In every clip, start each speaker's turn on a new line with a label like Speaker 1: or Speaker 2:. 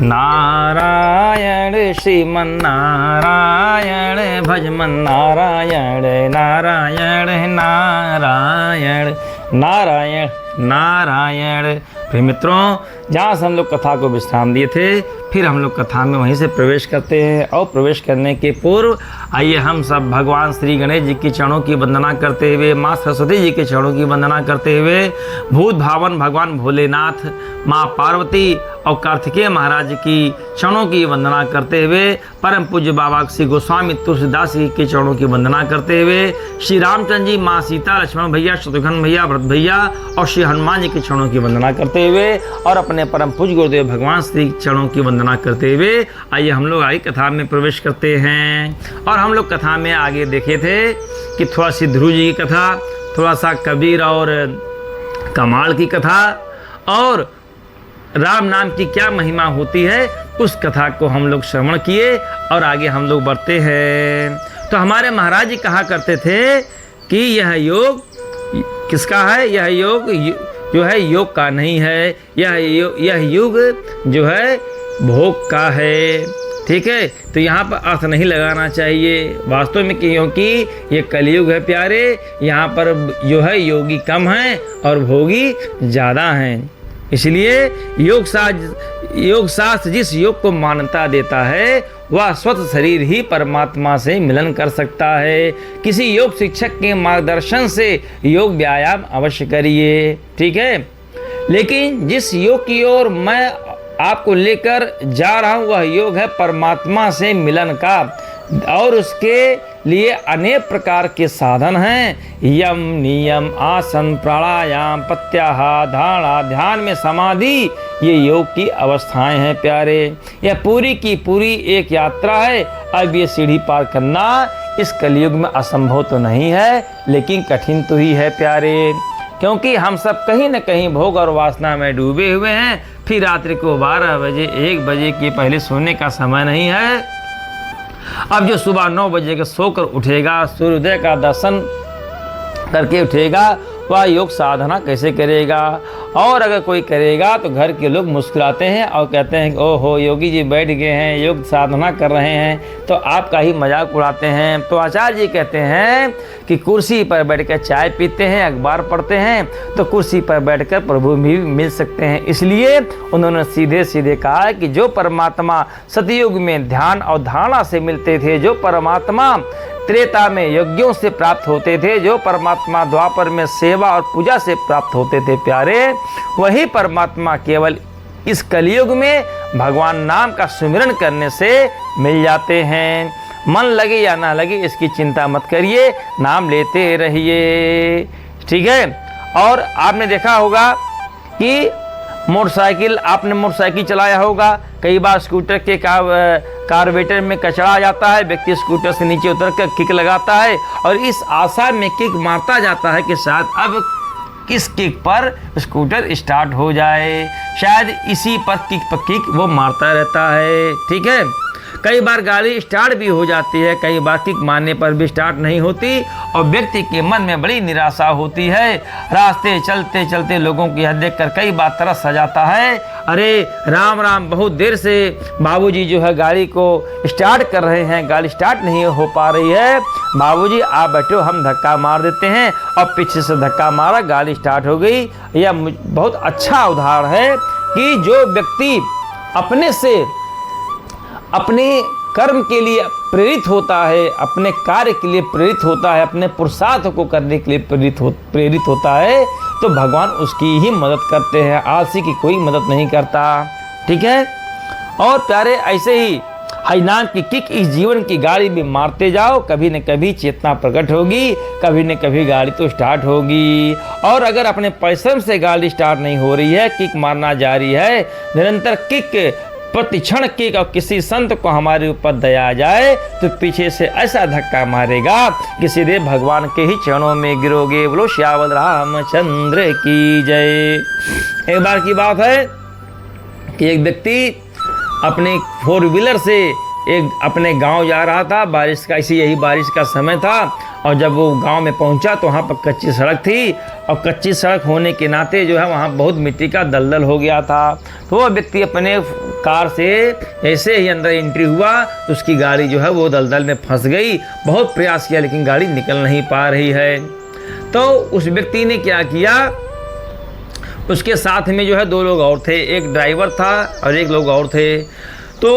Speaker 1: नारायण श्रीमन नारायण भजमन नारायण नारायण नारायण नारायण नारायण। प्रिय मित्रों, जहाँ से हम लोग कथा को विश्राम दिए थे, फिर हम लोग कथा में वहीं से प्रवेश करते हैं। और प्रवेश करने के पूर्व आइए हम सब भगवान श्री गणेश जी की चरणों की वंदना करते हुए, माँ सरस्वती जी के चरणों की वंदना करते हुए, भूत भावन भगवान भोलेनाथ, माँ पार्वती और कार्तिकेय महाराज की चरणों की वंदना करते हुए, परम पूज्य बाबा श्री गोस्वामी तुलसीदास जी के चरणों की वंदना करते हुए, श्री रामचंद्र जी, माँ सीता, लक्ष्मण भैया, शत्रुघ्न भैया, भरत भैया और श्री हनुमान जी के चरणों की वंदना करते हुए और अपने परम पूज्य गुरुदेव भगवान श्री चरणों की वंदना करते हुए आइए हम लोग आगे कथा में प्रवेश करते हैं। और हम लोग कथा में आगे देखे थे कि थोड़ा सी ध्रुव जी की कथा, थोड़ा सा कबीर और कमाल की कथा और राम नाम की क्या महिमा होती है, उस कथा को हम लोग श्रवण किए और आगे हम लोग बढ़ते हैं। तो हमारे महाराज जी कहा करते थे कि यह योग किसका है? यह योग जो है योग का नहीं है, यह युग जो है भोग का है। ठीक है, तो यहाँ पर अर्थ नहीं लगाना चाहिए वास्तव में, क्योंकि ये कलयुग है प्यारे। यहाँ पर जो है योगी कम हैं और भोगी ज़्यादा हैं। इसलिए योग शास्त्र जिस योग को मान्यता देता है वह स्वतः शरीर ही परमात्मा से मिलन कर सकता है। किसी योग शिक्षक के मार्गदर्शन से योग व्यायाम अवश्य करिए। ठीक है, लेकिन जिस योग की ओर मैं आपको लेकर जा रहा हूँ वह योग है परमात्मा से मिलन का, और उसके लिए अनेक प्रकार के साधन हैं। यम, नियम, आसन, प्राणायाम, प्रत्याहार, धारणा, ध्यान में समाधि, ये योग की अवस्थाएं हैं प्यारे। यह पूरी की पूरी एक यात्रा है। अब ये सीढ़ी पार करना इस कलयुग में असंभव तो नहीं है, लेकिन कठिन तो ही है प्यारे, क्योंकि हम सब कहीं न कहीं भोग और वासना में डूबे हुए हैं। फिर रात्रि को 12 बजे 1 बजे के पहले सोने का समय नहीं है। अब जो सुबह 9 बजे के सोकर उठेगा, सूर्योदय का दर्शन करके उठेगा, वह योग साधना कैसे करेगा? और अगर कोई करेगा तो घर के लोग मुस्कुराते हैं और कहते हैं कि ओहो योगी जी बैठ गए हैं, योग साधना कर रहे हैं, तो आपका ही मजाक उड़ाते हैं। तो आचार्य जी कहते हैं कि कुर्सी पर बैठकर चाय पीते हैं, अखबार पढ़ते हैं, तो कुर्सी पर बैठकर प्रभु भी मिल सकते हैं। इसलिए उन्होंने सीधे सीधे कहा कि जो परमात्मा सतयुग में ध्यान और धारणा से मिलते थे, जो परमात्मा त्रेता में यज्ञों से प्राप्त होते थे, जो परमात्मा द्वापर में सेवा और पूजा से प्राप्त होते थे प्यारे, वही परमात्मा केवल इस कलयुग में भगवान नाम का सुमिरन करने से मिल जाते हैं। मन लगे या ना लगे इसकी चिंता मत करिए, नाम लेते रहिए। ठीक है, और आपने देखा होगा कि आपने मोटरसाइकिल चलाया होगा, कई बार स्कूटर के कार्बोरेटर में कचरा आ जाता है, व्यक्ति स्कूटर से नीचे उतर कर किक लगाता है और इस आशा में किक मारता जाता है कि शायद अब किस किक पर स्कूटर स्टार्ट हो जाए, शायद इसी पर किक वो मारता रहता है। ठीक है, कई बार गाड़ी स्टार्ट भी हो जाती है, कई बार किक मारने पर भी स्टार्ट नहीं होती और व्यक्ति के मन में बड़ी निराशा होती है। रास्ते चलते चलते लोगों की यह देखकर कई बार तरस आ जाता है, अरे राम राम, बहुत देर से बाबूजी जो है गाड़ी को स्टार्ट कर रहे हैं, गाड़ी स्टार्ट नहीं हो पा रही है, बाबूजी आप बैठो हम धक्का मार देते हैं, और पीछे से धक्का मारा, गाड़ी स्टार्ट हो गई। यह बहुत अच्छा उदाहरण है कि जो व्यक्ति अपने से अपने कर्म के लिए प्रेरित होता है, अपने कार्य के लिए प्रेरित होता है, अपने पुरुषार्थ को करने के लिए प्रेरित होता है, तो भगवान उसकी ही मदद करते हैं, आलसी की कोई मदद नहीं करता। ठीक है, और प्यारे ऐसे ही हरिनाम की किक इस जीवन की गाड़ी में मारते जाओ, कभी न कभी चेतना प्रकट होगी, कभी न कभी गाड़ी तो स्टार्ट होगी। और अगर अपने परिश्रम से गाड़ी स्टार्ट नहीं हो रही है, किक मारना जारी है, निरंतर किक प्रतिक्षण किक, और किसी संत को हमारे ऊपर दया आ जाए तो पीछे से ऐसा धक्का मारेगा कि सीधे भगवान के ही चरणों में गिरोगे। बोलो श्यावल रामचंद्र की जय। एक बार की बात है कि एक व्यक्ति अपने 4 व्हीलर से अपने गांव जा रहा था, बारिश का यही बारिश का समय था, और जब वो गांव में पहुंचा तो वहाँ पर कच्ची सड़क थी, और कच्ची सड़क होने के नाते जो है वहाँ बहुत मिट्टी का दलदल हो गया था। तो वो व्यक्ति अपने कार से ऐसे ही अंदर एंट्री हुआ तो उसकी गाड़ी जो है वो दलदल में फंस गई। बहुत प्रयास किया लेकिन गाड़ी निकल नहीं पा रही है। तो उस व्यक्ति ने क्या किया, उसके साथ में जो है 2 लोग और थे, एक ड्राइवर था और एक लोग और थे। तो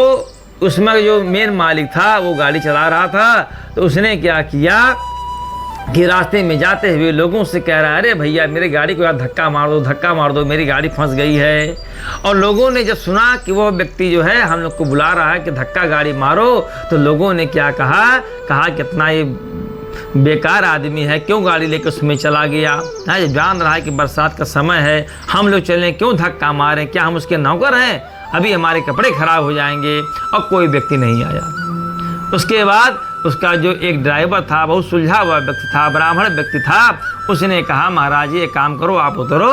Speaker 1: उसमें जो मेन मालिक था वो गाड़ी चला रहा था, तो उसने क्या किया कि रास्ते में जाते हुए लोगों से कह रहा है, अरे भैया मेरी गाड़ी को यार धक्का मार दो, मेरी गाड़ी फंस गई है। और लोगों ने जब सुना कि वो व्यक्ति जो है हम लोग को बुला रहा है कि धक्का गाड़ी मारो, तो लोगों ने क्या कहा कितना ये बेकार आदमी है, क्यों गाड़ी लेकर उसमें चला गया है, जब जान रहा है कि बरसात का समय है, हम लोग चलें क्यों धक्का मारें, क्या हम उसके नौकर हैं, अभी हमारे कपड़े खराब हो जाएंगे। और कोई व्यक्ति नहीं आया। उसके बाद उसका जो एक ड्राइवर था, बहुत सुलझा हुआ व्यक्ति था, ब्राह्मण व्यक्ति था, उसने कहा महाराज ये काम करो, आप उतरो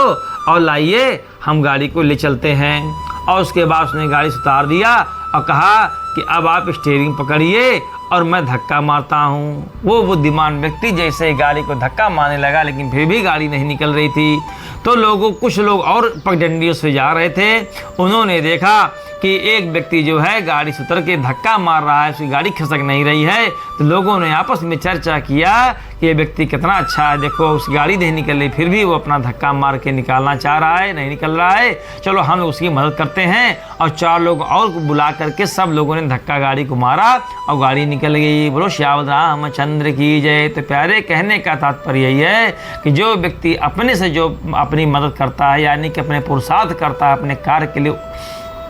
Speaker 1: और लाइए, हम गाड़ी को ले चलते हैं। और उसके बाद उसने गाड़ी से उतार दिया और कहा कि अब आप स्टीयरिंग पकड़िए और मैं धक्का मारता हूँ। वो बुद्धिमान व्यक्ति जैसे ही गाड़ी को धक्का मारने लगा, लेकिन फिर भी गाड़ी नहीं निकल रही थी। तो कुछ लोग और पगडंडियों से जा रहे थे, उन्होंने देखा कि एक व्यक्ति जो है गाड़ी से उतर के धक्का मार रहा है, उसकी गाड़ी खसक नहीं रही है। तो लोगों ने आपस में चर्चा किया कि ये व्यक्ति कितना अच्छा है, देखो उस गाड़ी नहीं निकल रही फिर भी वो अपना धक्का मार के निकालना चाह रहा है, नहीं निकल रहा है, चलो हम लोग उसकी मदद करते हैं। और 4 लोग और बुला करके सब लोगों ने धक्का गाड़ी को मारा और गाड़ी निकल गई। बोलो श्याम रामचंद्र की जय। तो प्यारे, कहने का तात्पर्य यही है कि जो व्यक्ति अपने से जो अपनी मदद करता है, यानी कि अपने पुरुषार्थ करता है, अपने कार्य के लिए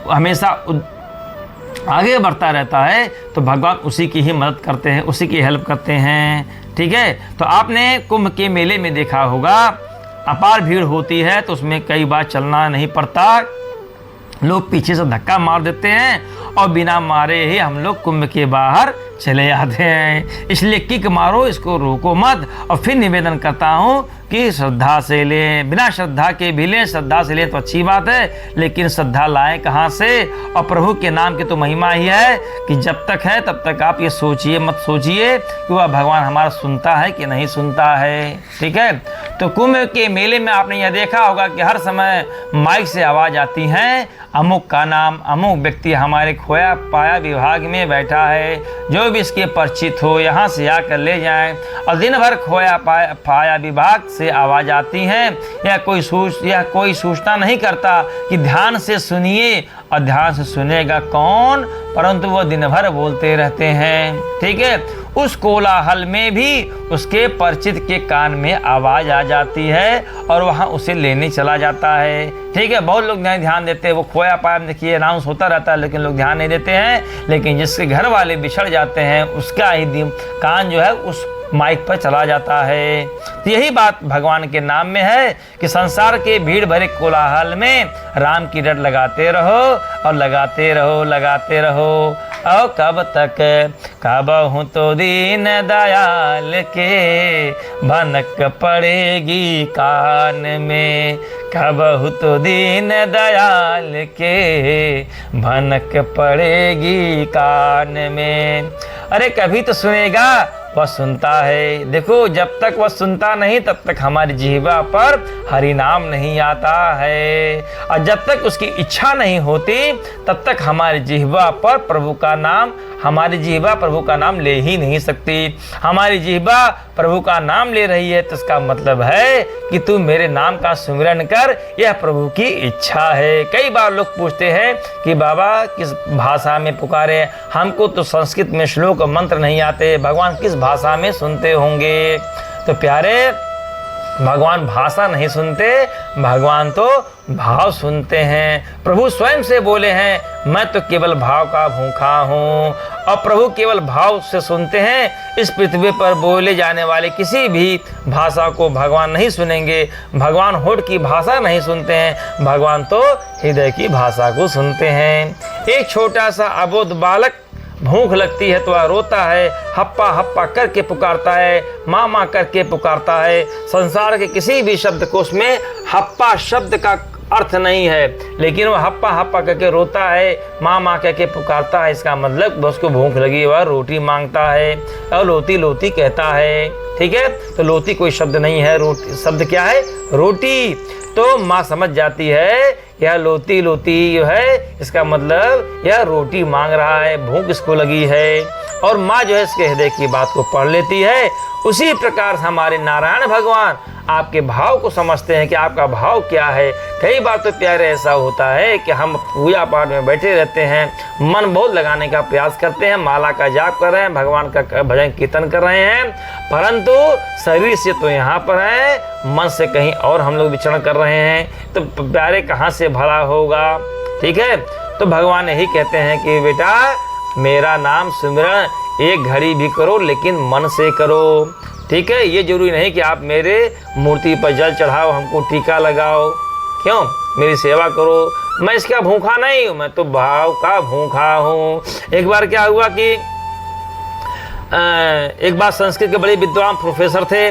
Speaker 1: हमेशा आगे बढ़ता रहता है, तो भगवान उसी की ही मदद करते हैं, उसी की हेल्प करते हैं। ठीक है। तो आपने कुंभ के मेले में देखा होगा, अपार भीड़ होती है तो उसमें कई बार चलना नहीं पड़ता, लोग पीछे से धक्का मार देते हैं और बिना मारे ही हम लोग कुंभ के बाहर चले आते हैं। इसलिए किक मारो, इसको रोको मत। और फिर निवेदन करता हूँ कि श्रद्धा से लें, बिना श्रद्धा के भी लें, श्रद्धा से लें तो अच्छी बात है, लेकिन श्रद्धा लाएं कहाँ से। और प्रभु के नाम की तो महिमा ही है कि जब तक है तब तक आप ये सोचिए मत सोचिए कि वह भगवान हमारा सुनता है कि नहीं सुनता है। ठीक है। तो कुंभ के मेले में आपने यह देखा होगा कि हर समय माइक से आवाज़ आती है, अमुक का नाम, अमुक व्यक्ति हमारे खोया पाया विभाग में बैठा है, जो भी इसके परिचित हो यहाँ से आकर ले जाएं। और दिन भर खोया पाया विभाग से आवाज़ आती है। यह कोई सूचना नहीं करता कि ध्यान से सुनिए, और ध्यान से सुनेगा कौन, परंतु वो दिन भर बोलते रहते हैं। ठीक है। उस कोलाहल में भी उसके परिचित के कान में आवाज़ आ जाती है और वहाँ उसे लेने चला जाता है। ठीक है। बहुत लोग नहीं ध्यान देते, वो खोया पाया देखिए अनाउंस होता रहता है लेकिन लोग ध्यान नहीं देते हैं। लेकिन जिसके घर वाले बिछड़ जाते हैं उसका ही कान जो है उस माइक पर चला जाता है। तो यही बात भगवान के नाम में है कि संसार के भीड़ भरे कोलाहल में राम की रट लगाते रहो और लगाते रहो, लगाते रहो। और कब तक कहबहूँ तो दीन दयाल के भनक पड़ेगी कान में, कहबहूँ तो दीन दयाल के भनक पड़ेगी कान में। अरे कभी तो सुनेगा, वह सुनता है। देखो जब तक वह सुनता नहीं तब तक हमारी जिह्वा पर हरि नाम नहीं आता है, और जब तक उसकी इच्छा नहीं होती तब तक हमारी जिह्वा पर प्रभु का नाम, हमारी जिह्वा प्रभु का नाम ले ही नहीं सकती। हमारी जिह्वा प्रभु का नाम ले रही है तो इसका मतलब है कि तू मेरे नाम का सुमिरन कर, यह प्रभु की इच्छा है। कई बार लोग पूछते हैं कि बाबा किस भाषा में पुकारे, हमको तो संस्कृत में श्लोक मंत्र नहीं आते, भगवान किस भाषा में सुनते होंगे। तो प्यारे, भगवान भाषा नहीं सुनते, भगवान तो भाव सुनते हैं। प्रभु स्वयं से बोले हैं, मैं तो केवल भाव का भूखा हूँ। और प्रभु केवल भाव से सुनते हैं। इस पृथ्वी पर बोले जाने वाले किसी भी भाषा को भगवान नहीं सुनेंगे। भगवान होठ की भाषा नहीं सुनते हैं, भगवान तो हृदय की भाषा को सुनते हैं। एक छोटा सा अबोध बालक भूख लगती है तो वह रोता है, हप्पा हप्पा करके पुकारता है, माँ माँ करके पुकारता है। संसार के किसी भी शब्द को उसमें हप्पा शब्द का अर्थ नहीं है, लेकिन वह हप्पा हप्पा करके रोता है, माँ माँ करके पुकारता है। इसका मतलब उसको भूख लगी, वह रोटी मांगता है और लोती लोती कहता है। ठीक है। तो लोती कोई शब्द नहीं है, रोटी शब्द क्या है? रोटी। तो माँ समझ जाती है यह लोती लोती जो है, इसका मतलब यह रोटी मांग रहा है, भूख इसको लगी है। और माँ जो है इसके हृदय की बात को पढ़ लेती है। उसी प्रकार से हमारे नारायण भगवान आपके भाव को समझते हैं कि आपका भाव क्या है। कई बार तो प्यारे ऐसा होता है कि हम पूजा पाठ में बैठे रहते हैं, मन बहुत लगाने का प्रयास करते हैं, माला का जाप कर रहे हैं, भगवान का भजन कीर्तन कर रहे हैं, परंतु शरीर से तो यहाँ पर है, मन से कहीं और हम लोग विचरण कर रहे हैं। तो प्यारे कहाँ से भला होगा। ठीक है, तो भगवान यही कहते हैं कि बेटा मेरा नाम सिमरन एक घड़ी भी करो, लेकिन मन से करो। ठीक है, ये जरूरी नहीं कि आप मेरे मूर्ति पर जल चढ़ाओ, हमको टीका लगाओ, क्यों, मेरी सेवा करो। मैं इसका भूखा नहीं हूँ, मैं तो भाव का भूखा हूँ। एक बार क्या हुआ कि एक बार संस्कृत के बड़े विद्वान प्रोफेसर थे,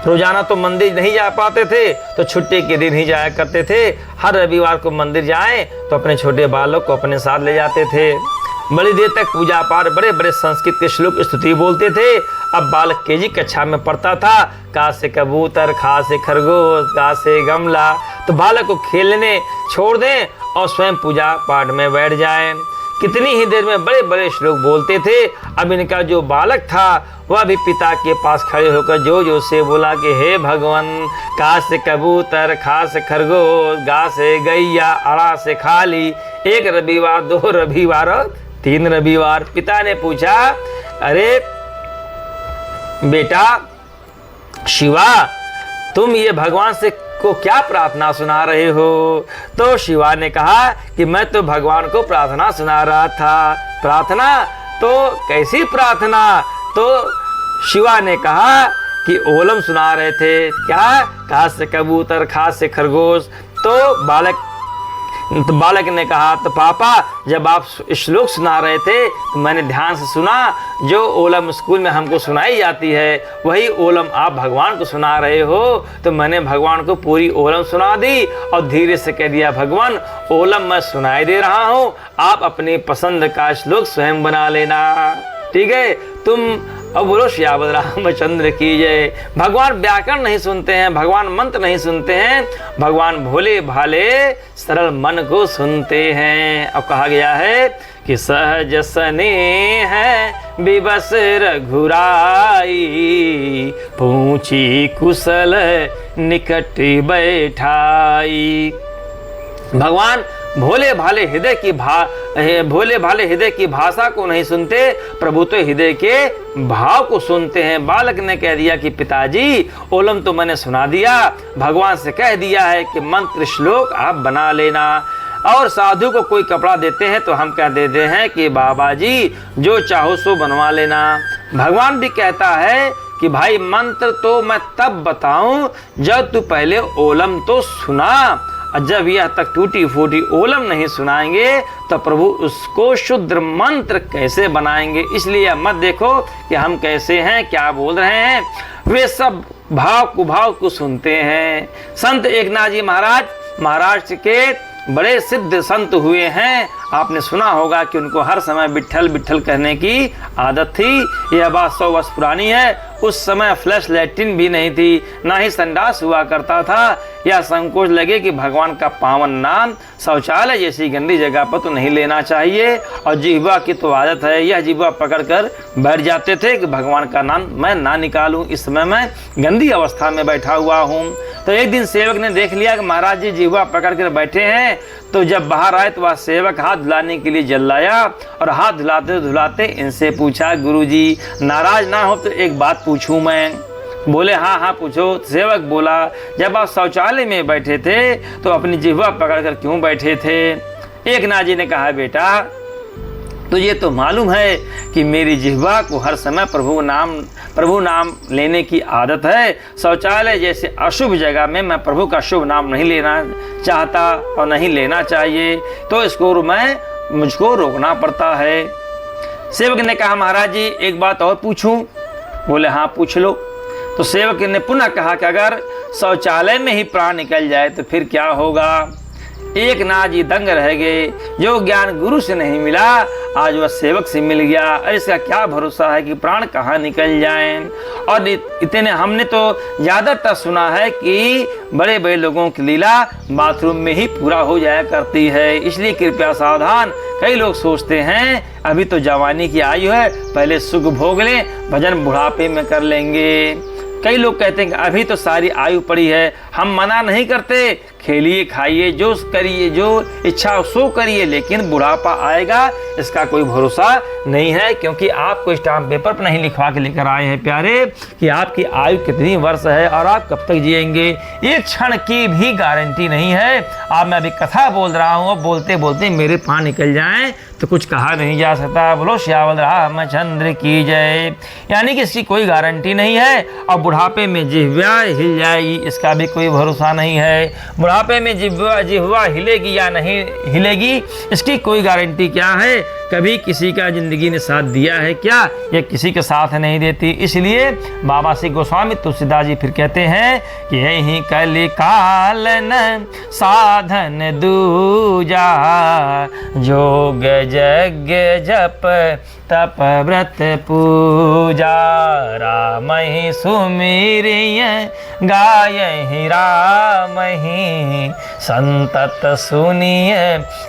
Speaker 1: रोजाना तो मंदिर नहीं जा पाते थे, तो छुट्टी के दिन ही जाया करते थे। हर रविवार को मंदिर जाएं तो अपने छोटे बालक को अपने साथ ले जाते थे। बड़ी देर तक पूजा पाठ, बड़े बड़े संस्कृत के श्लोक स्तुति बोलते थे। अब बालक केजी कक्षा में पढ़ता था, का से कबूतर, खा से खरगोश, गा से गमला। तो बालक को खेलने छोड़ दें और स्वयं पूजा पाठ में बैठ जाएं। कितनी ही देर में बड़े बड़े श्लोक बोलते थे। अब इनका जो बालक था वह भी पिता के पास खड़े होकर जो जो से बोला कि हे भगवान, का से कबूतर, खा से खरगोश, गा से गैया, अड़ा से खाली, एक रविवार, 2 रविवार, 3 रविवार। पिता ने पूछा, अरे बेटा शिवा, तुम ये भगवान से को क्या प्रार्थना सुना रहे हो? तो शिवा ने कहा कि मैं तो भगवान को प्रार्थना सुना रहा था। प्रार्थना? तो कैसी प्रार्थना? तो शिवा ने कहा कि ओलम सुना रहे थे। क्या? का से कबूतर, खा से खरगोश। तो बालक ने कहा, तो पापा जब आप श्लोक सुना रहे थे तो मैंने ध्यान से सुना, जो ओलम स्कूल में हमको सुनाई जाती है वही ओलम आप भगवान को सुना रहे हो। तो मैंने भगवान को पूरी ओलम सुना दी और धीरे से कह दिया, भगवान ओलम मैं सुनाई दे रहा हूँ, आप अपनी पसंद का श्लोक स्वयं बना लेना। ठीक है, तुम अब बोलो श्यामल रामचंद्र की जय। भगवान व्याकरण नहीं सुनते हैं, भगवान मंत्र नहीं सुनते हैं, भगवान भोले भाले सरल मन को सुनते हैं। अब कहा गया है कि सहज स्नेह है विवश रघुराई, पूछी कुशल निकट बैठाई। भगवान भोले भाले हृदय की भाषा को नहीं सुनते, प्रभु तो हृदय के भाव को सुनते हैं। बालक ने कह दिया कि पिताजी ओलम तो मैंने सुना दिया, भगवान से कह दिया है कि मंत्र श्लोक आप बना लेना। और साधु को कोई कपड़ा देते हैं तो हम क्या देते हैं कि बाबा जी जो चाहो सो बनवा लेना। भगवान भी कहता है कि भाई मंत्र तो मैं तब बताऊं जब तू पहले ओलम तो सुना, और जब यह तक टूटी फूटी ओलम नहीं सुनाएंगे तो प्रभु उसको शुद्ध मंत्र कैसे बनाएंगे। इसलिए मत देखो कि हम कैसे हैं, क्या बोल रहे हैं, वे सब भाव कुभाव को सुनते हैं। संत एकनाथ जी महाराज महाराष्ट्र के बड़े सिद्ध संत हुए हैं। आपने सुना होगा कि उनको हर समय विट्ठल विट्ठल कहने की आदत थी। यह बात 100 वर्ष पुरानी है। उस समय फ्लैश लैट्रिन भी नहीं थी, ना ही संडास हुआ करता था। यह संकोच लगे कि भगवान का पावन नाम शौचालय जैसी गंदी जगह पर तो नहीं लेना चाहिए। और जिह्वा की तो आदत है, यह जिह्वा पकड़कर बैठ जाते थे कि भगवान का नाम मैं ना निकालूं, इस समय मैं गंदी अवस्था में बैठा हुआ हूँ। तो एक दिन सेवक ने देख लिया कि महाराज जी जिह्वा पकड़ कर बैठे हैं। तो जब बाहर आए तो वह सेवक हाथ धुलाने के लिए जल लाया और हाथ धुलाते धुलाते इनसे पूछा, गुरुजी नाराज ना हो तो एक बात पूछूं मैं? बोले हाँ हाँ पूछो। सेवक बोला, जब आप शौचालय में बैठे थे तो अपनी जिह्वा पकड़कर क्यों बैठे थे? एकनाथ जी ने कहा, बेटा तुझे तो मालूम है कि मेरी जिह्वा को हर समय प्रभु नाम लेने की आदत है। शौचालय जैसे अशुभ जगह में मैं प्रभु का शुभ नाम नहीं लेना चाहता और नहीं लेना चाहिए, तो इसको मुझको रोकना पड़ता है। सेवक ने कहा, महाराज जी एक बात और पूछूं? बोले हाँ पूछ लो। तो सेवक ने पुनः कहा कि अगर शौचालय में ही प्राण निकल जाए तो फिर क्या होगा? एक नाजी दंग रह गए। जो ज्ञान गुरु से नहीं मिला आज वह सेवक से मिल गया। और इसका क्या भरोसा है कि प्राण कहाँ निकल जाएं। और इतने हमने तो ज़्यादातर सुना है कि बड़े बड़े लोगों की लीला बाथरूम में ही पूरा हो जाया करती है। इसलिए कृपया सावधान। कई लोग सोचते हैं अभी तो जवानी की आयु है, पहले सुख भोग लें, भजन बुढ़ापे में कर लेंगे। कई लोग कहते हैं कि अभी तो सारी आयु पड़ी है। हम मना नहीं करते, खेलिए खाइए जो करिए, जो इच्छा सो करिए, लेकिन बुढ़ापा आएगा इसका कोई भरोसा नहीं है। क्योंकि आपको स्टाम्प पेपर पर नहीं लिखवा के लेकर आए हैं प्यारे कि आपकी आयु कितनी वर्ष है और आप कब तक जिएंगे। एक क्षण की भी गारंटी नहीं है। अब मैं अभी कथा बोल रहा हूँ और बोलते बोलते मेरे पाँव निकल जाएं तो कुछ कहा नहीं जा सकता। बोलो श्यावल रामचंद्र की जय। यानी कि इसकी कोई गारंटी नहीं है। और बुढ़ापे में जिह्वा हिल जाएगी इसका भी कोई भरोसा नहीं है। बुढ़ापे में जिह्वा हिलेगी या नहीं हिलेगी इसकी कोई गारंटी क्या है। कभी किसी का जिंदगी ने साथ दिया है क्या, या किसी के साथ नहीं देती। इसलिए बाबा श्री गोस्वामी तुलसीदास जी फिर कहते हैं कि यही कलि काल न साधन दूजा, जोग यज्ञ जप तप व्रत पूजा, राम ही सुमिरिय गायहि राम ही, संतत सुनिय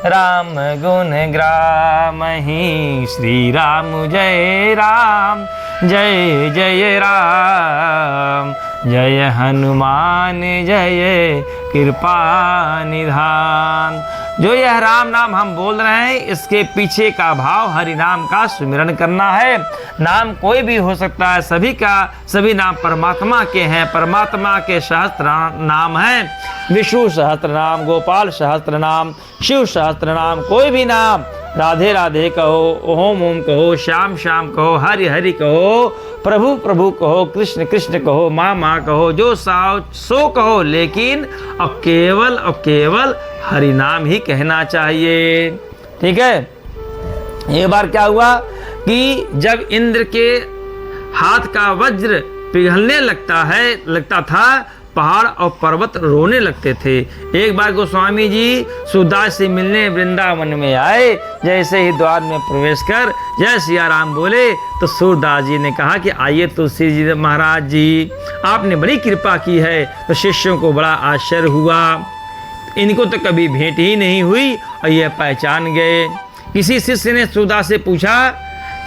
Speaker 1: राम गुण ग्राम ही। श्री राम जय राम जय जय राम, जय हनुमान जय कृपा निधान। जो यह राम नाम हम बोल रहे हैं इसके पीछे का भाव हरि नाम का सुमिरन करना है। नाम कोई भी हो सकता है, सभी नाम परमात्मा के हैं। परमात्मा के सहस्त्र नाम हैं। विष्णु सहस्त्र नाम, गोपाल सहस्त्र नाम, शिव सहस्त्र नाम, कोई भी नाम, राधे राधे कहो, ओम ओम कहो, श्याम श्याम कहो, हरि हरि कहो, प्रभु प्रभु कहो, कृष्ण कृष्ण कहो, माँ माँ कहो, जो सो कहो, लेकिन अब केवल हरि नाम ही कहना चाहिए। ठीक है। एक बार क्या हुआ कि जब इंद्र के हाथ का वज्र पिघलने लगता था, पहाड़ और पर्वत रोने लगते थे। एक बार गोस्वामी जी सूरदास से मिलने वृंदावन में आए। जैसे ही द्वार में प्रवेश कर जय सिया राम बोले तो सूरदास जी ने कहा कि आइए तुलसी जी महाराज जी, आपने बड़ी कृपा की है। तो शिष्यों को बड़ा आश्चर्य हुआ, इनको तो कभी भेंट ही नहीं हुई और ये पहचान गए। किसी शिष्य ने सूरदास से पूछा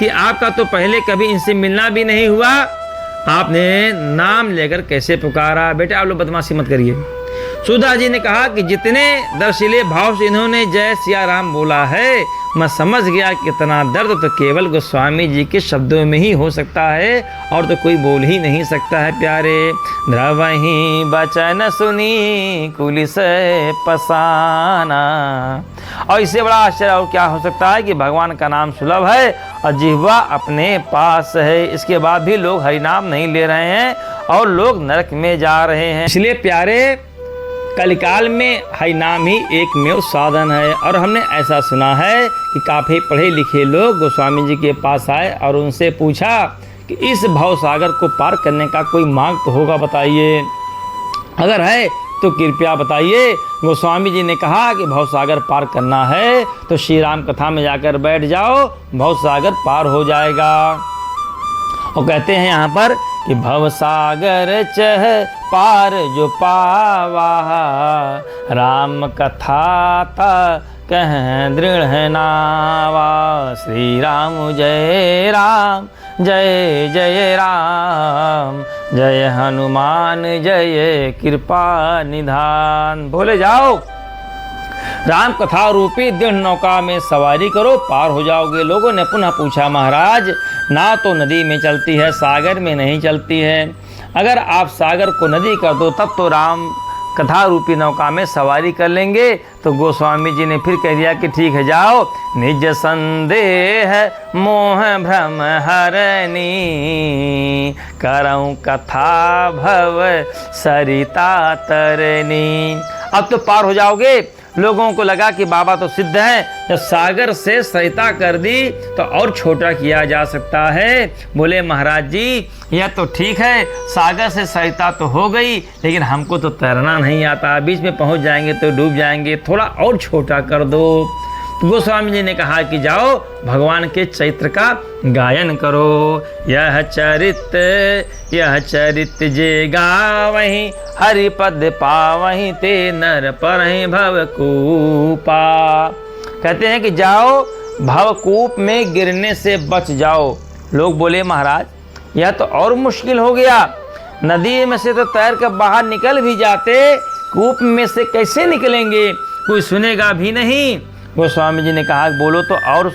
Speaker 1: कि आपका तो पहले कभी इनसे मिलना भी नहीं हुआ, आपने नाम लेकर कैसे पुकारा? बेटे आप लोग बदमाशी मत करिए। सूरदास जी ने कहा कि जितने दर्शिले भाव से इन्होंने जय सिया राम बोला है, मैं समझ गया कि इतना दर्द तो केवल गोस्वामी जी के शब्दों में ही हो सकता है और तो कोई बोल ही नहीं सकता है। प्यारे द्रवही बचन सुनी कुलिस पसाना। और इससे बड़ा आश्चर्य और क्या हो सकता है कि भगवान का नाम सुलभ है और जिह्वा अपने पास है। इसके बाद भी लोग हरि नाम नहीं ले रहे हैं और लोग नरक में जा रहे हैं। इसलिए प्यारे कलिकाल में हरि नाम ही एकमेव साधन है। और हमने ऐसा सुना है कि काफ़ी पढ़े लिखे लोग गोस्वामी जी के पास आए और उनसे पूछा कि इस भव सागर को पार करने का कोई मार्ग तो होगा, बताइए, अगर है तो कृपया बताइए। गोस्वामी जी ने कहा कि भव सागर पार करना है तो श्री राम कथा में जाकर बैठ जाओ, भव सागर पार हो जाएगा। और कहते हैं यहाँ पर कि भव सागर चह पार जो पावा, राम कथा ता कह दृढ़ नावा। श्री राम जय राम जय जय राम, जय हनुमान जय कृपा निधान। बोले जाओ राम कथा रूपी दृढ़ नौका में सवारी करो, पार हो जाओगे। लोगों ने पुनः पूछा, महाराज नाव तो नदी में चलती है, सागर में नहीं चलती है। अगर आप सागर को नदी कर दो तब तो राम कथा रूपी नौका में सवारी कर लेंगे। तो गोस्वामी जी ने फिर कह दिया कि ठीक है जाओ। निज संदेह मोह भ्रम हरनी, करऊं कथा भव सरिता तरनी। अब तो पार हो जाओगे। लोगों को लगा कि बाबा तो सिद्ध है, जब सागर से सरिता कर दी तो और छोटा किया जा सकता है। बोले महाराज जी यह तो ठीक है, सागर से सरिता तो हो गई, लेकिन हमको तो तैरना नहीं आता, बीच में पहुंच जाएंगे तो डूब जाएंगे, थोड़ा और छोटा कर दो। गोस्वामी जी ने कहा कि जाओ भगवान के चरित्र का गायन करो। यह चरित जे गावहीं, हरिपद पावहीं, ते नर परहीं भवकूपा। कहते हैं कि जाओ भवकूप में गिरने से बच जाओ। लोग बोले महाराज यह तो और मुश्किल हो गया, नदी में से तो तैर कर बाहर निकल भी जाते, कूप में से कैसे निकलेंगे, कोई सुनेगा भी नहीं। गोस्वामी जी ने कहा बोलो तो और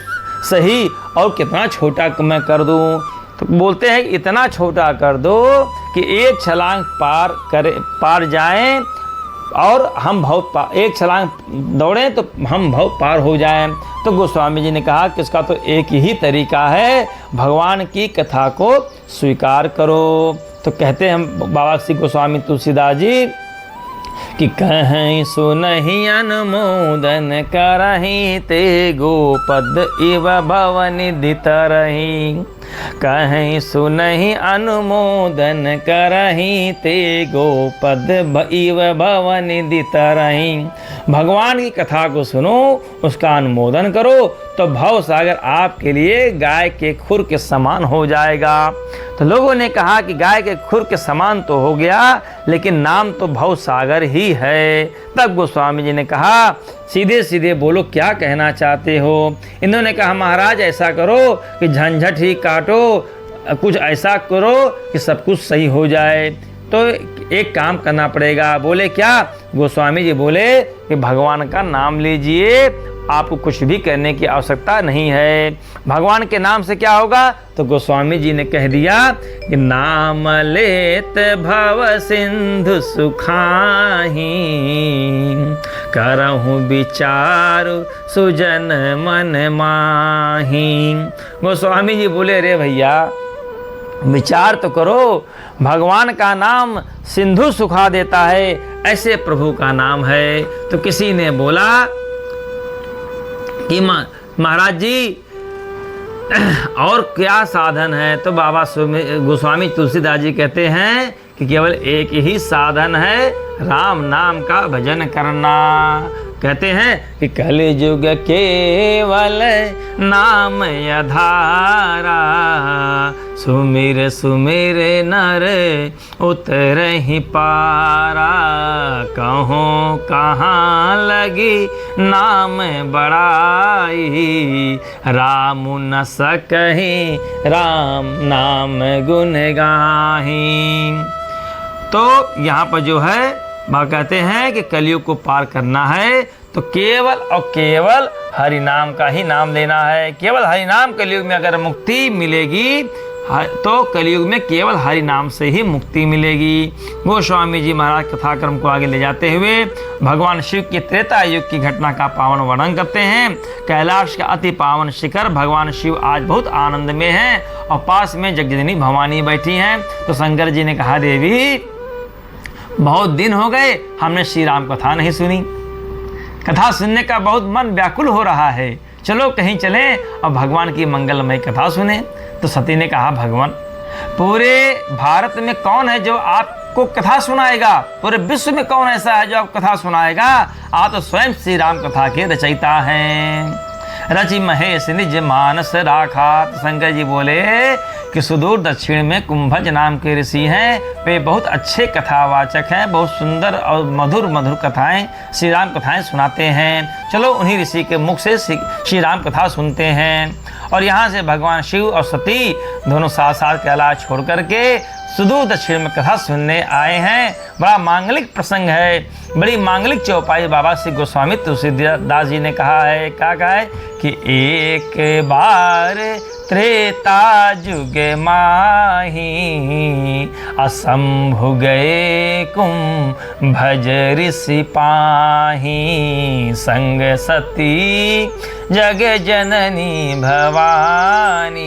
Speaker 1: सही, और कितना छोटा मैं कर दूं? तो बोलते हैं इतना छोटा कर दो कि एक छलांग पार जाएं और हम एक छलांग दौड़ें तो हम भव पार हो जाएं। तो गोस्वामी जी ने कहा कि इसका तो एक ही तरीका है, भगवान की कथा को स्वीकार करो। तो कहते हैं बाबा श्री गोस्वामी तुलसीदास जी कि कहीं सुनहि अनुमोदन करहि, ते गोपद इव भवनिधि तरहि। कहीं सुनहि अनुमोदन करहि, ते गोपद इव भवनिधि तरहि। भगवान की कथा को सुनो, उसका अनुमोदन करो तो भव सागर आपके लिए गाय के खुर के समान हो जाएगा। तो लोगों ने कहा कि गाय के खुर के समान तो हो गया, लेकिन नाम तो भव सागर ही है। तब गोस्वामी जी ने कहा सीधे सीधे बोलो क्या कहना चाहते हो। इन्होंने कहा महाराज ऐसा करो कि झंझट ही काटो, कुछ ऐसा करो कि सब कुछ सही हो जाए। तो एक काम करना पड़ेगा। बोले क्या? गोस्वामी जी बोले कि भगवान का नाम लीजिए, आपको कुछ भी करने की आवश्यकता नहीं है। भगवान के नाम से क्या होगा? तो गोस्वामी जी ने कह दिया कि नाम लेत भव सिंधु सुखाही, करहूँ विचार सुजन मन माही। गोस्वामी जी बोले रे भैया विचार तो करो, भगवान का नाम सिंधु सुखा देता है, ऐसे प्रभु का नाम है। तो किसी ने बोला कि महाराज जी और क्या साधन है? तो बाबा गोस्वामी तुलसीदास जी कहते हैं कि केवल एक ही साधन है, राम नाम का भजन करना। कहते हैं कि कलियुग केवल नाम आधारा, सुमिर सुमिर नर उतरहि पारा। कहों कहाँ लगी नाम बड़ाई, राम न सकहि राम नाम गुण गाही। तो यहाँ पर जो है वह कहते हैं कि कलयुग को पार करना है तो केवल और केवल हरि नाम का ही नाम लेना है। केवल हरि नाम कलयुग में अगर मुक्ति मिलेगी तो कलयुग में केवल हरि नाम से ही मुक्ति मिलेगी। गोस्वामी जी महाराज कथाक्रम को आगे ले जाते हुए भगवान शिव की त्रेता युग की घटना का पावन वर्णन करते हैं। कैलाश का अति पावन शिखर भगवान शिव आज बहुत आनंद में हैं और पास में जगजननी भवानी बैठी हैं। तो शंकर जी ने कहा देवी बहुत दिन हो गए हमने श्री राम कथा नहीं सुनी, कथा सुनने का बहुत मन व्याकुल हो रहा है, चलो कहीं चलें और भगवान की मंगलमय कथा सुने। तो सती ने कहा भगवान पूरे भारत में कौन है जो आपको कथा सुनाएगा, पूरे विश्व में कौन ऐसा है जो आप कथा सुनाएगा? आप तो स्वयं श्री राम कथा के रचयिता हैं। रचि महेश निज मानस राखा। तो शंकर जी बोले कि सुदूर दक्षिण में कुंभज नाम के ऋषि हैं, वे बहुत अच्छे कथावाचक हैं, बहुत सुंदर और मधुर मधुर कथाएं श्री राम कथाएं सुनाते हैं। चलो उन्हीं ऋषि के मुख से श्री राम कथा सुनते हैं। और यहाँ से भगवान शिव और सती दोनों साथ साथ कैलाश छोड़ करके सुदूर दक्षिण में कथा सुनने आए हैं। बड़ा मांगलिक प्रसंग है, बड़ी मांगलिक चौपाई बाबा श्री गोस्वामी तुलसीदास जी ने कहा है। क्या कहा है कि एक बार त्रेता जुग माही, असंभु गए कुंभज ऋषि पाही। संग सती जग जननी भवानी,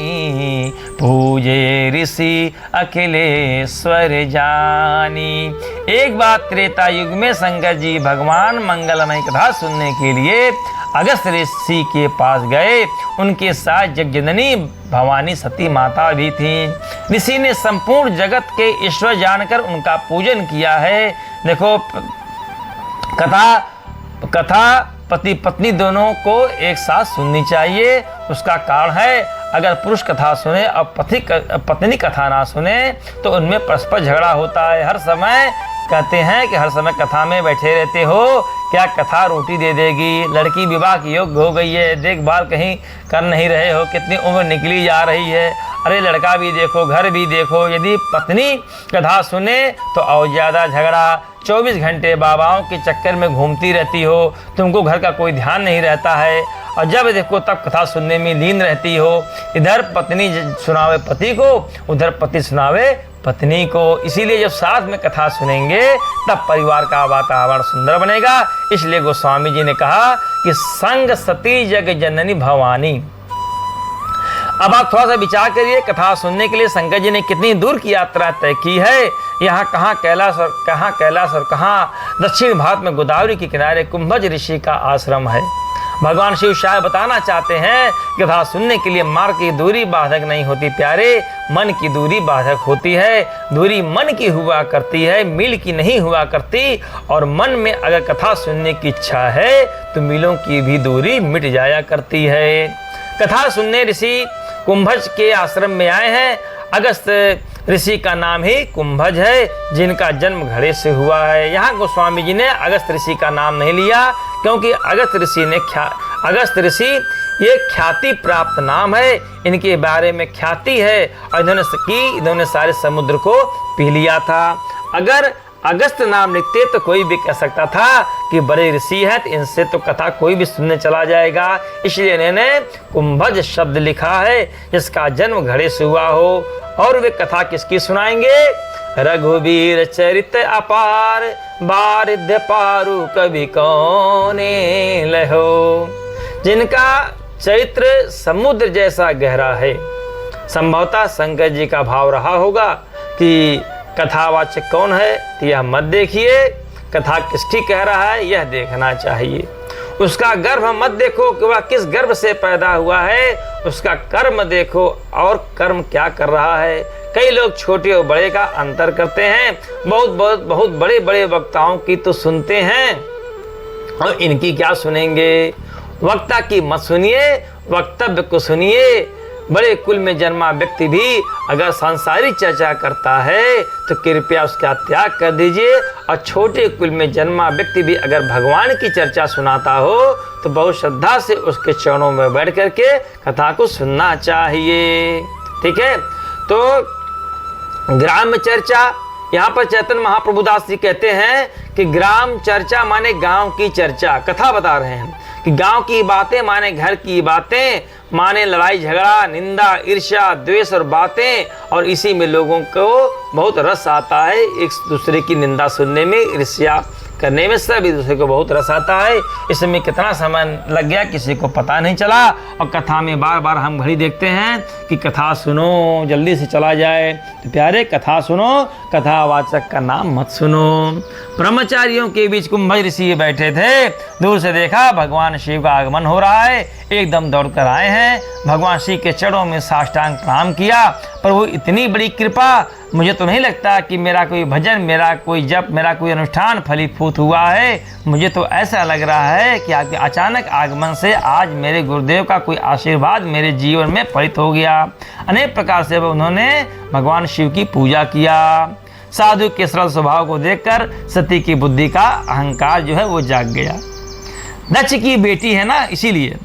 Speaker 1: पूजे ऋषि अखिलेश्वर जानी। एक बार त्रेता युग में शंकर जी भगवान मंगलमय कथा सुनने के लिए अगस्त ऋषि के पास गए। उनके साथ जगजननी भवानी सती माता भी थी। ऋषि ने संपूर्ण जगत के ईश्वर जानकर उनका पूजन किया है। देखो, कथा पति पत्नी दोनों को एक साथ सुननी चाहिए। उसका कारण है, अगर पुरुष कथा सुने और पत्नी कथा ना सुने तो उनमें परस्पर झगड़ा होता है। हर समय कहते हैं कि हर समय कथा में बैठे रहते हो, क्या कथा रोटी दे देगी? लड़की विवाह की योग्य हो गई है, देखभाल कहीं कर नहीं रहे हो, कितनी उम्र निकली जा रही है। अरे लड़का भी देखो, घर भी देखो। यदि पत्नी कथा सुने तो और ज़्यादा झगड़ा। 24 घंटे बाबाओं के चक्कर में घूमती रहती हो, तुमको घर का कोई ध्यान नहीं रहता है, और जब देखो तब कथा सुनने में लीन रहती हो। इधर पत्नी सुनावे पति को, उधर पति सुनावे पत्नी को। इसीलिए जब साथ में कथा सुनेंगे तब परिवार का वातावरण सुंदर बनेगा। इसलिए गोस्वामी जी ने कहा कि संग सती जग जननी भवानी। अब आप थोड़ा सा विचार करिए, कथा सुनने के लिए शंकर जी ने कितनी दूर की यात्रा तय की है। यहाँ कहाँ कैलाश और कहाँ दक्षिण भारत में गोदावरी के किनारे कुंभज ऋषि का आश्रम है। भगवान शिव शायद बताना चाहते हैं, कथा सुनने के लिए मार्ग की दूरी बाधक नहीं होती प्यारे, मन की दूरी बाधक होती है। दूरी मन की हुआ करती है, मील की नहीं हुआ करती। और मन में अगर कथा सुनने की इच्छा है तो मीलों की भी दूरी मिट जाया करती है। कथा सुनने ऋषि कुंभज के आश्रम में आए हैं। अगस्त ऋषि का नाम ही कुंभज है, जिनका जन्म घड़े से हुआ है। यहाँ गोस्वामी जी ने अगस्त ऋषि का नाम नहीं लिया, क्योंकि अगस्त ऋषि ये ख्याति प्राप्त नाम है। इनके बारे में ख्याति है और इन्होंने सारे समुद्र को पी लिया था। अगर अगस्त नाम लिखते तो कोई भी कह सकता था कि बड़े ऋषि हैं, तो इनसे तो कथा कोई भी सुनने चला जाएगा। इसलिए इन्होंने कुंभज शब्द लिखा है, जिसका जन्म घड़े से हुआ हो। और वे कथा किसकी सुनाएंगे? रघुवीर चरित अपार, बारिध्य पारु कवि कौने लहो। जिनका चरित्र समुद्र जैसा गहरा है। संभवतः शंकर जी का भाव रहा होगा कि कथावाचक कौन है, तो यह मत देखिए, कथा किसकी कह रहा है यह देखना चाहिए। उसका गर्भ मत देखो कि वह किस गर्भ से पैदा हुआ है, उसका कर्म देखो और कर्म क्या कर रहा है। कई लोग छोटे और बड़े का अंतर करते हैं। बहुत बड़े बड़े वक्ताओं की तो सुनते हैं और इनकी क्या सुनेंगे। वक्ता की मत सुनिए, वक्तव्य को सुनिए। बड़े कुल में जन्मा व्यक्ति भी अगर सांसारिक चर्चा करता है तो कृपया उसका त्याग कर दीजिए, और छोटे कुल में जन्मा व्यक्ति भी अगर भगवान की चर्चा सुनाता हो तो बहुत श्रद्धा से उसके चरणों में बैठ करके कथा को सुनना चाहिए। ठीक है, तो ग्राम चर्चा, यहाँ पर चैतन्य महाप्रभु दास जी कहते हैं कि ग्राम चर्चा माने गांव की चर्चा। कथा बता रहे हैं कि गांव की बातें माने घर की बातें, माने लड़ाई झगड़ा, निंदा, ईर्ष्या, द्वेष और बातें। और इसी में लोगों को बहुत रस आता है, एक दूसरे की निंदा सुनने में, ईर्ष्या करने में सभी दूसरे को बहुत रस आता है। इसमें कितना समय लग गया किसी को पता नहीं चला। और कथा में बार बार हम घड़ी देखते हैं कि कथा सुनो, जल्दी से चला जाए। तो प्यारे, कथा सुनो, कथावाचक का नाम मत सुनो। ब्रह्मचारियों के बीच कुंभज ऋषि बैठे थे। दूर से देखा भगवान शिव का आगमन हो रहा है, एकदम दौड़कर आए हैं। भगवान शिव के चरणों में साष्टांग प्रणाम किया। पर वो इतनी बड़ी कृपा, मुझे तो नहीं लगता कि मेरा कोई भजन, मेरा कोई जप, मेरा कोई अनुष्ठान फलीभूत हुआ है। मुझे तो ऐसा लग रहा है कि आपके अचानक आगमन से आज मेरे गुरुदेव का कोई आशीर्वाद मेरे जीवन में फलित हो गया। अनेक प्रकार से उन्होंने भगवान शिव की पूजा किया। साधु के सरल स्वभाव को देखकर सती की बुद्धि का अहंकार जो है वो जाग गया। दक्ष की बेटी है ना, इसीलिए।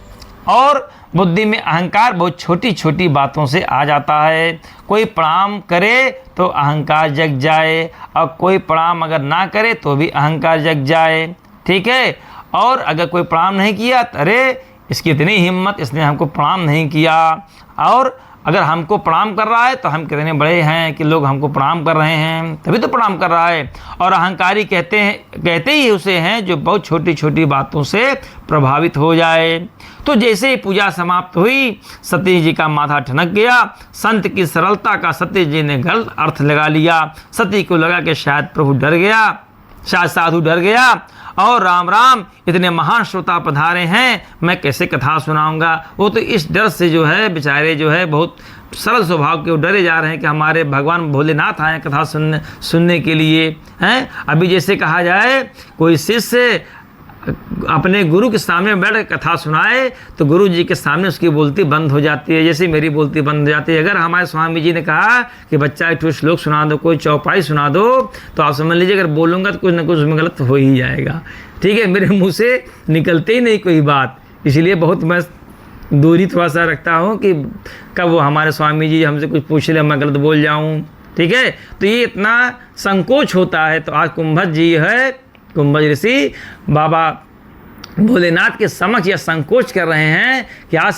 Speaker 1: और बुद्धि में अहंकार बहुत छोटी छोटी बातों से आ जाता है। कोई प्रणाम करे तो अहंकार जग जाए, और कोई प्रणाम अगर ना करे तो भी अहंकार जग जाए। ठीक है, और अगर कोई प्रणाम नहीं किया तो अरे इसकी इतनी हिम्मत, इसने हमको प्रणाम नहीं किया। और अगर हमको प्रणाम कर रहा है तो हम कितने बड़े हैं कि लोग हमको प्रणाम कर रहे हैं, तभी तो प्रणाम कर रहा है। और अहंकारी कहते ही उसे हैं जो बहुत छोटी छोटी बातों से प्रभावित हो जाए। तो जैसे ही पूजा समाप्त हुई, सती जी का माथा ठनक गया। संत की सरलता का सती जी ने गलत अर्थ लगा लिया। सती को लगा कि शायद प्रभु डर गया, शायद साधु डर गया और राम राम इतने महान श्रोता पधारे हैं, मैं कैसे कथा सुनाऊंगा। वो तो इस डर से जो है बेचारे जो है बहुत सरल स्वभाव के वो डरे जा रहे हैं कि हमारे भगवान भोलेनाथ आए कथा सुनने के लिए हैं। अभी जैसे कहा जाए कोई शिष्य अपने गुरु के सामने बैठ कर कथा सुनाए तो गुरु जी के सामने उसकी बोलती बंद हो जाती है, जैसे मेरी बोलती बंद हो जाती है। अगर हमारे स्वामी जी ने कहा कि बच्चा एक श्लोक सुना दो, कोई चौपाई सुना दो, तो आप समझ लीजिए अगर बोलूँगा तो कुछ ना कुछ उसमें गलत हो ही जाएगा। ठीक है, मेरे मुँह से निकलते ही नहीं कोई बात, इसलिए बहुत मैं दूरी थोड़ा सा रखता हूँ कि कब वो हमारे स्वामी जी हमसे कुछ पूछ ले मैं गलत बोल जाऊँ। ठीक है, तो ये इतना संकोच होता है। तो आज कुंभज जी है, कुंभज ऋषि बाबा भोलेनाथ के समक्ष यह संकोच कर रहे हैं कि आज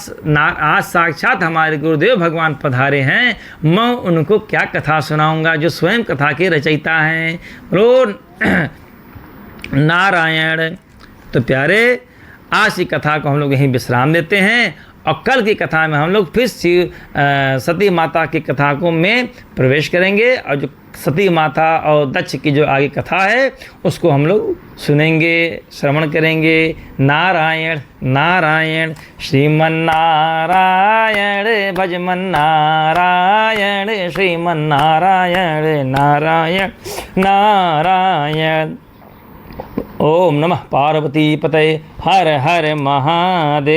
Speaker 1: साक्षात हमारे गुरुदेव भगवान पधारे हैं, मैं उनको क्या कथा सुनाऊंगा जो स्वयं कथा के रचयिता हैं। रो नारायण। तो प्यारे, आज की कथा को हम लोग यहीं विश्राम देते हैं और कल की कथा में हम लोग फिर सती माता की कथा को में प्रवेश करेंगे और जो सती माता और दक्ष की जो आगे कथा है उसको हम लोग सुनेंगे, श्रवण करेंगे। नारायण नारायण श्रीमन नारायण भजमन नारायण श्रीमन नारायण नारायण नारायण। ओम नमः पार्वती पतये, हर हर महादेव।